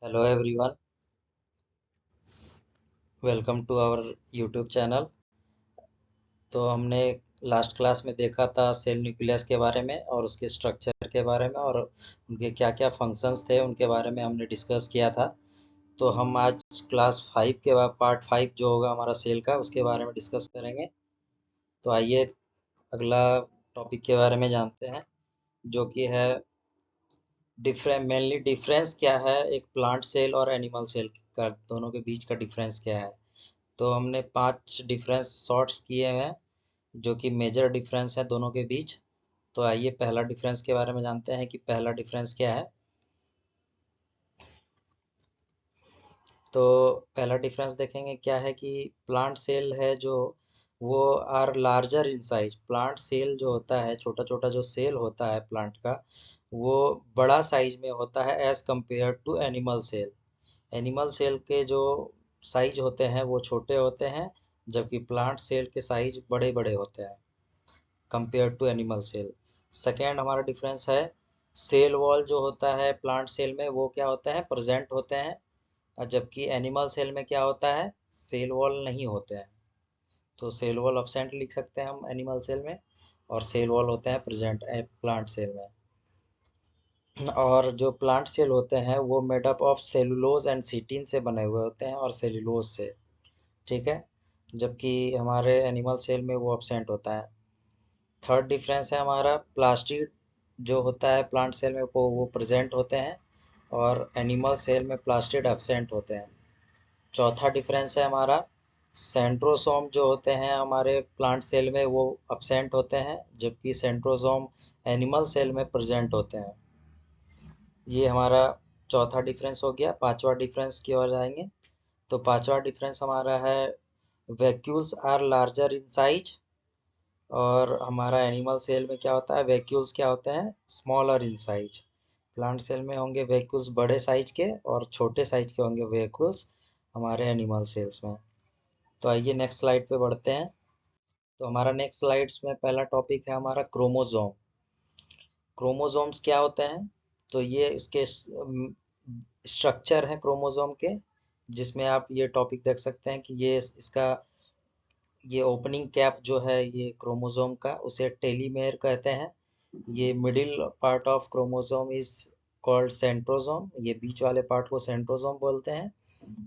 Hello everyone, welcome to our YouTube channel. तो हमने last class में देखा था सेल न्यूक्लियस के बारे में और उसके स्ट्रक्चर के बारे में और उनके क्या क्या फंक्शंस थे उनके बारे में हमने डिस्कस किया था। तो हम आज क्लास 5 के बाद पार्ट 5 जो होगा हमारा सेल का उसके बारे में डिस्कस करेंगे। तो आइए अगला टॉपिक के बारे में जानते हैं, जो कि है मेनली डिफरेंस क्या है एक प्लांट सेल और एनिमल सेल का, दोनों के बीच का डिफरेंस क्या है। तो हमने 5 डिफरेंस शॉर्ट्स किए हैं जो कि मेजर डिफरेंस है दोनों के बीच। तो आइए पहला डिफरेंस के बारे में जानते हैं कि पहला डिफरेंस क्या है। तो पहला डिफरेंस देखेंगे क्या है कि प्लांट सेल है जो वो are larger in size. Plant cell जो होता है, छोटा छोटा जो सेल होता है प्लांट का, वो बड़ा साइज में होता है as compare to animal cell. Animal cell के जो साइज होते हैं वो छोटे होते हैं, जबकि प्लांट सेल के साइज बड़े बड़े होते हैं compare to animal cell. Second हमारा डिफरेंस है सेल वॉल जो होता है प्लांट सेल में वो क्या होता है, प्रेजेंट होते हैं, और जबकि एनिमल सेल में क्या होता है, सेल वॉल नहीं होते हैं। तो सेल वॉल अब्सेंट लिख सकते हैं हम एनिमल सेल में, और सेल वॉल होते हैं प्रेजेंट प्लांट सेल में। और जो प्लांट सेल होते हैं वो मेडअप ऑफ सेलुलोज एंड सीटीन से बने हुए होते हैं और सेल्यूलोज से। ठीक है, जबकि हमारे एनिमल सेल में वो अब्सेंट होता है। थर्ड डिफरेंस है हमारा प्लास्टिड जो होता है प्लांट सेल में वो प्रेजेंट होते हैं, और एनिमल सेल में प्लास्टिड एब्सेंट होते हैं। चौथा डिफरेंस है हमारा सेंट्रोसोम जो होते हैं हमारे प्लांट सेल में वो एब्सेंट होते हैं, जबकि सेंट्रोसोम एनिमल सेल में प्रेजेंट होते हैं। ये हमारा चौथा डिफरेंस हो गया। पांचवा डिफरेंस की ओर जाएंगे। तो पांचवा डिफरेंस हमारा है vacuoles are larger in size. और हमारा एनिमल सेल में क्या होता है, वैक्यूल्स क्या होते हैं, smaller in size. Plant cell में होंगे वैक्यूल्स बड़े साइज के और छोटे साइज के होंगे वैक्यूल्स हमारे एनिमल सेल्स में। तो आइए नेक्स्ट स्लाइड पे बढ़ते हैं। तो हमारा नेक्स्ट स्लाइड्स में पहला टॉपिक है हमारा क्रोमोजोम। क्रोमोजोम्स क्या होते हैं, तो ये इसके स्ट्रक्चर है क्रोमोजोम के, जिसमें आप ये टॉपिक देख सकते हैं कि ये इसका ये ओपनिंग कैप जो है ये क्रोमोसोम का, उसे टेलीमेयर कहते हैं। ये middle part of chromosome is called centrosome, ये बीच वाले पार्ट को सेंट्रोसोम बोलते हैं।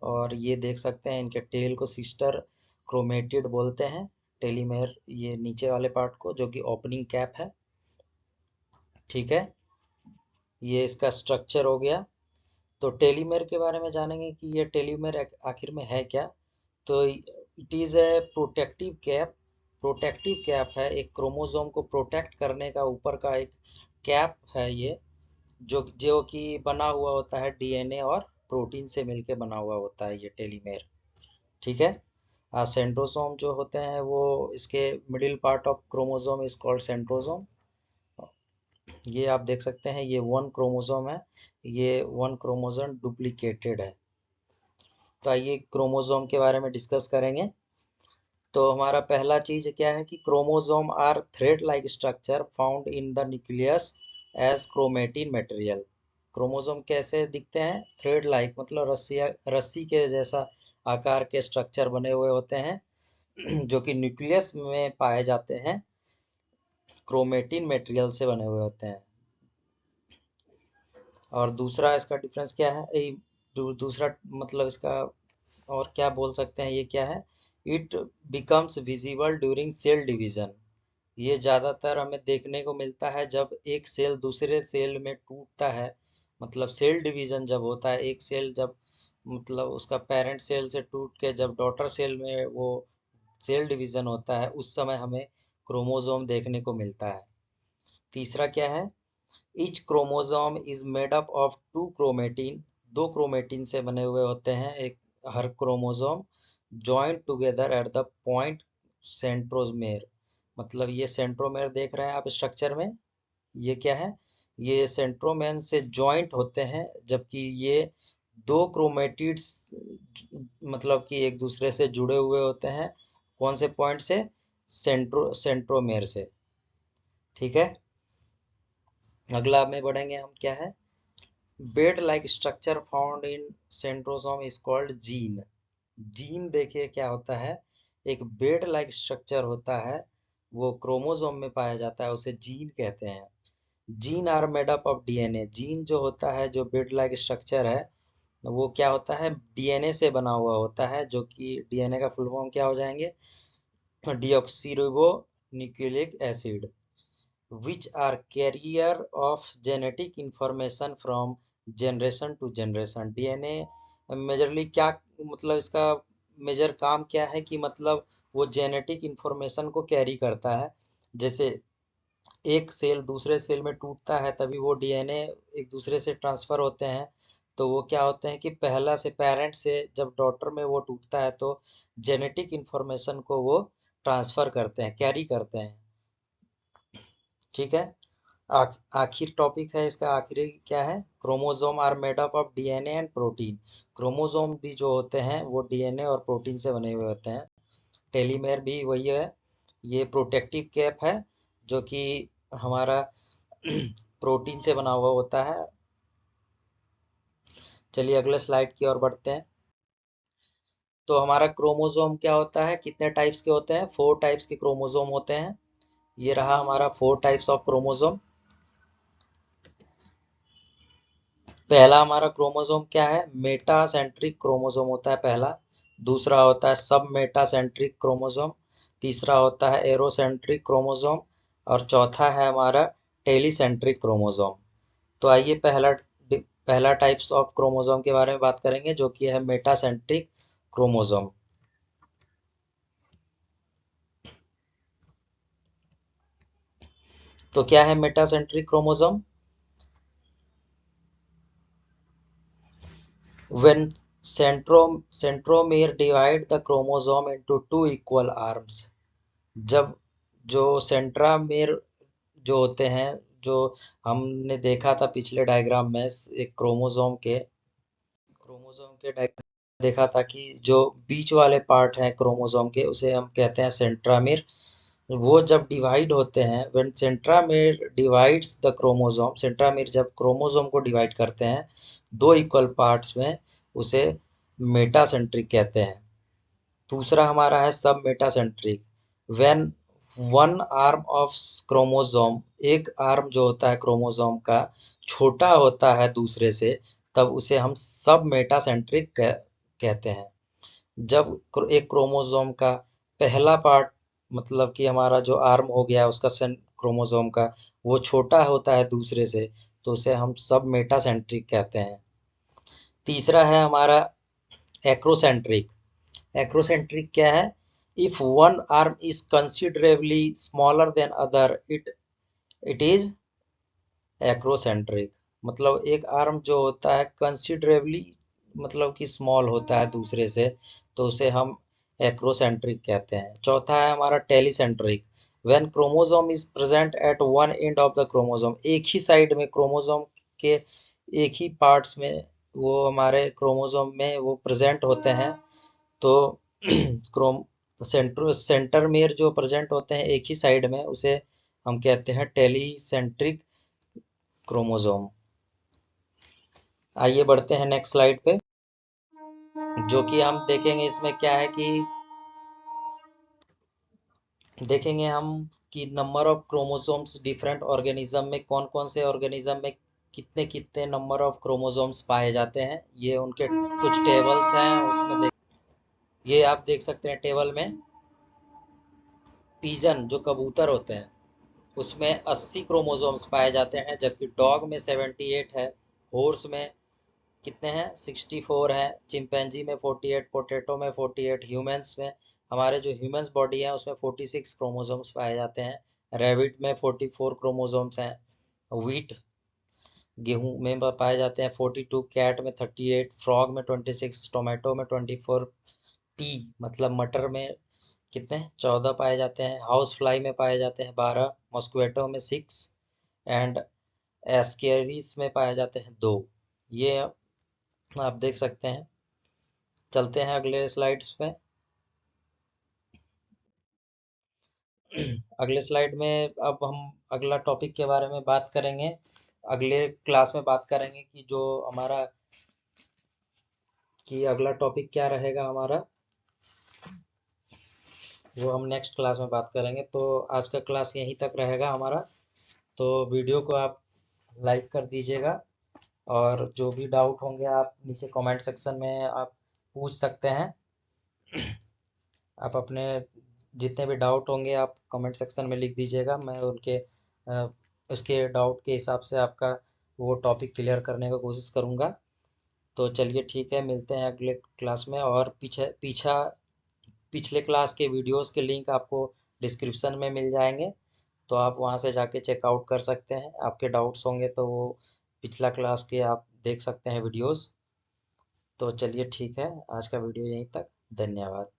और ये देख सकते हैं इनके टेल को सिस्टर क्रोमेटिड बोलते हैं। टेलीमेयर ये नीचे वाले पार्ट को, जो कि ओपनिंग कैप है। ठीक है, ये इसका स्ट्रक्चर हो गया। तो टेलीमेयर के बारे में जानेंगे कि ये टेलीमेयर आखिर में है क्या। तो it is a protective cap. Protective cap है, एक क्रोमोसोम को प्रोटेक्ट करने का ऊपर का एक कैप है ये, जो जो कि बना हुआ होता है डीएनए और प्रोटीन से मिलके बना हुआ होता है ये टेलीमेयर। ठीक है, सेंट्रोसोम जो होते हैं वो इसके middle part of chromosome is called centrosome. ये आप देख सकते हैं ये वन क्रोमोसोम है, ये वन क्रोमोसोम डुप्लीकेटेड है। तो आइए क्रोमोसोम के बारे में डिस्कस करेंगे। तो हमारा पहला चीज क्या है कि chromosome are thread like structure found in the nucleus as chromatin material. Chromosome कैसे दिखते हैं, थ्रेड लाइक मतलब रस्सी रस्सी के जैसा आकार के स्ट्रक्चर बने हुए होते हैं जो कि न्यूक्लियस में पाए जाते हैं, क्रोमेटिन मटेरियल से बने हुए होते हैं। और दूसरा इसका डिफरेंस क्या है, दूसरा मतलब इसका और क्या बोल सकते हैं, ये क्या है, it becomes visible during cell division. ये ज़्यादातर हमें देखने को मिलता है जब एक सेल दूसरे सेल में टूटता है, मतलब सेल डिवीजन जब होता है, एक सेल जब मतलब उसका पेरेंट सेल से टूट के जब डॉटर सेल में वो सेल डिवीजन होता है, उस समय हमें क्रोमोसोम देखने को मिलता है। तीसरा क्या है, each chromosome is made up of two chromatin. दो क्रोमेटिन से बने हुए होते हैं एक हर chromosome, joint together at the point centromere. मतलब ये सेंट्रोमेर देख रहे हैं आप स्ट्रक्चर में, ये क्या है, ये सेंट्रोमेर से जॉइंट होते हैं, जबकि ये दो क्रोमेटिड्स मतलब कि एक दूसरे से जुड़े हुए होते हैं। कौन से पॉइंट से, सेंट्रोमेर से। ठीक है, अगला में बढ़ेंगे हम क्या है, bed like structure found in centrosome is called gene. Gene देखिए क्या होता है, एक बेड लाइक स्ट्रक्चर होता है, वो क्रोमोसोम में पाया जाता है, उसे जीन कहते हैं। Gene are made up of DNA. Gene जो होता है, जो बेड लाइक स्ट्रक्चर है, वो क्या होता है, डीएनए से बना हुआ होता है, जो कि डीएनए का फुल फॉर्म क्या हो जाएंगे, deoxyribonucleic acid, which are carrier of genetic information from generation to generation। DNA majorly क्या, मतलब इसका मेजर काम क्या है कि मतलब वो जेनेटिक इंफॉर्मेशन को कैरी करता है। जैसे एक सेल दूसरे सेल में टूटता है, तभी वो डीएनए एक दूसरे से ट्रांसफर होते हैं। तो वो क्या होते हैं कि पहला से पेरेंट से जब डॉटर में वो टूटता है, तो जेनेटिक इंफॉर्मेशन को वो ट्रांसफर करते हैं, कैरी करते हैं। ठीक है। आखिर टॉपिक है इसका, आखिरी क्या है, chromosome are made up of DNA and protein. Chromosome भी जो होते हैं वो डीएनए और प्रोटीन से बने हुए होते हैं। टेलीमेर भी वही है, ये प्रोटेक्टिव कैप है, जो कि हमारा प्रोटीन से बना हुआ होता है। चलिए अगले स्लाइड की ओर बढ़ते हैं। तो हमारा क्रोमोसोम क्या होता है, कितने टाइप्स के होते हैं, 4 टाइप्स के क्रोमोसोम होते हैं। ये रहा हमारा 4 टाइप्स ऑफ क्रोमोसोम। पहला हमारा क्रोमोसोम क्या है, मेटासेंट्रिक क्रोमोसोम होता है पहला। दूसरा होता है सब मेटासेंट्रिक क्रोमोसोम। तीसरा होता है एरोसेंट्रिक क्रोमोसोम। और चौथा है हमारा टेलीसेंट्रिक क्रोमोसोम। तो आइए पहला टाइप्स ऑफ क्रोमोसोम के बारे में बात करेंगे, जो कि है मेटासेंट्रिक क्रोमोसोम। तो क्या है metacentric chromosome, when centromere divide the chromosome into two equal arms। जब जो सेंट्रामेर जो होते हैं, जो हमने देखा था पिछले डायग्राम में, एक क्रोमोसोम के डायग्राम देखा था कि जो बीच वाले पार्ट है क्रोमोसोम के, उसे हम कहते हैं सेंट्रामेर। वो जब डिवाइड होते हैं, व्हेन सेंट्रामेर डिवाइड्स द क्रोमोसोम, सेंट्रामेर जब क्रोमोसोम को डिवाइड करते हैं दो इक्वल पार्ट्स में, उसे मेटासेंट्रिक कहते हैं। दूसरा हमारा है सब metacentric, when one arm of chromosome, एक आर्म जो होता है क्रोमोसोम का छोटा होता है दूसरे से, तब उसे हम सब मेटासेंट्रिक कहते हैं। जब एक क्रोमोसोम का पहला पार्ट, मतलब कि हमारा जो आर्म हो गया उसका क्रोमोसोम का, वो छोटा होता है दूसरे से, तो उसे हम सब मेटासेंट्रिक कहते हैं। तीसरा है हमारा एक्रोसेंट्रिक। एक्रोसेंट्रिक क्या है, if one arm is considerably smaller than other, it is acrocentric. मतलब एक आर्म जो होता है कंसिडरेबली, मतलब कि स्मॉल होता है दूसरे से, तो उसे हम एक्रोसेंट्रिक कहते हैं। चौथा है हमारा telecentric, when chromosome is present at one end of the chromosome, एक ही साइड में क्रोमोसोम के एक ही पार्ट्स में वो हमारे क्रोमोसोम में वो प्रेजेंट होते हैं। तो क्रोम सेंटर में जो प्रेजेंट होते हैं एक ही साइड में, उसे हम कहते हैं टेलीसेंट्रिक क्रोमोसोम। आइए बढ़ते हैं नेक्स्ट स्लाइड पे, जो कि हम देखेंगे इसमें क्या है कि देखेंगे हम कि number of chromosomes different organism में, कौन कौन से ऑर्गेनिज्म में कितने कितने नंबर ऑफ क्रोमोसोम्स पाए जाते हैं। ये उनके कुछ टेबल्स हैं, उसमें ये आप देख सकते हैं टेबल में। पीजन जो कबूतर होते हैं, उसमें 80 क्रोमोसोम्स पाए जाते हैं, जबकि डॉग में 78 है। हॉर्स में कितने हैं, 64 हैं। चिंपैंजी में 48, पोटैटो में 48, ह्यूमंस में, हमारे जो ह्यूमंस बॉडी है उसमें 46 क्रोमोसोम्स पाए जाते हैं। रैबिट में 44 क्रोमोसोम्स हैं। व्हीट गेहूं में पाए जाते हैं 42, कैट में 38, फ्रॉग में 26, टोमेटो में 24, पी मतलब मटर में कितने, 14 पाए जाते हैं। हाउस फ्लाई में पाए जाते हैं 12, मॉस्क्वेटो में 6, एंड एस्केरिस में पाए जाते हैं 2। ये आप देख सकते हैं। चलते हैं अगले स्लाइड्स पे। अगले स्लाइड में अब हम अगला टॉपिक के बारे में बात करेंगे, अगले क्लास में बात करेंगे कि जो हमारा कि अगला टॉपिक क्या रहेगा हमारा, वो हम नेक्स्ट क्लास में बात करेंगे। तो आज का क्लास यहीं तक रहेगा हमारा। तो वीडियो को आप लाइक कर दीजिएगा, और जो भी डाउट होंगे आप नीचे कमेंट सेक्शन में आप पूछ सकते हैं। आप अपने जितने भी डाउट होंगे आप कमेंट सेक्शन में लिख दीजिएगा, मैं उनके उसके डाउट के हिसाब से आपका वो टॉपिक क्लियर करने का कोशिश करूँगा। तो चलिए ठीक है, मिलते हैं अगले क्लास में। और पिछले क्लास के वीडियोस के लिंक आपको डिस्क्रिप्शन में मिल जाएंगे, तो आप वहां से जाके चेकआउट कर सकते हैं। आपके डाउट्स होंगे तो वो पिछला क्लास के आप देख सकते हैं वीडियोस। तो चलिए ठीक है, आज का वीडियो यहीं तक। धन्यवाद।